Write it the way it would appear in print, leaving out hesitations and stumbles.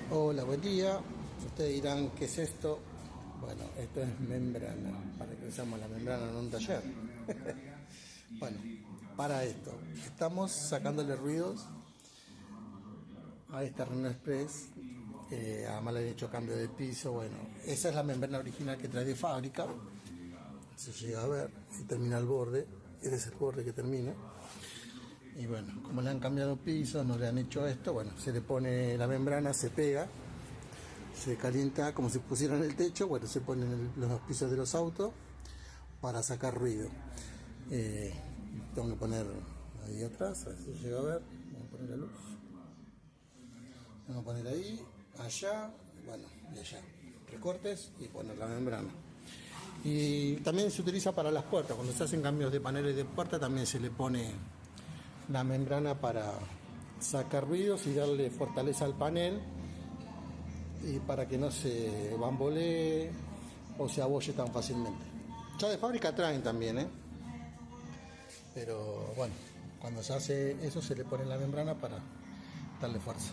Hola, buen día. Ustedes dirán, ¿qué es esto? Bueno, esto es membrana, para que usamos la membrana en un taller. Bueno, para esto, estamos sacándole ruidos a esta Renault Express. Además le he hecho cambio de piso. Bueno, esa es la membrana original que trae de fábrica. Se llega a ver y termina el borde. Ese es el borde que termina. Y bueno, como le han cambiado piso, no le han hecho esto, bueno, se le pone la membrana, se pega, se calienta como si pusieran el techo, bueno, se ponen los pisos de los autos para sacar ruido. Tengo que poner ahí atrás, a ver si llega a ver, vamos a poner la luz. Vamos a poner ahí, allá, bueno, y allá. Recortes y poner la membrana. Y también se utiliza para las puertas, cuando se hacen cambios de paneles de puerta también se le pone la membrana para sacar ruidos y darle fortaleza al panel y para que no se bambolee o se abolle tan fácilmente. Ya de fábrica traen también, pero bueno, cuando se hace eso se le pone la membrana para darle fuerza.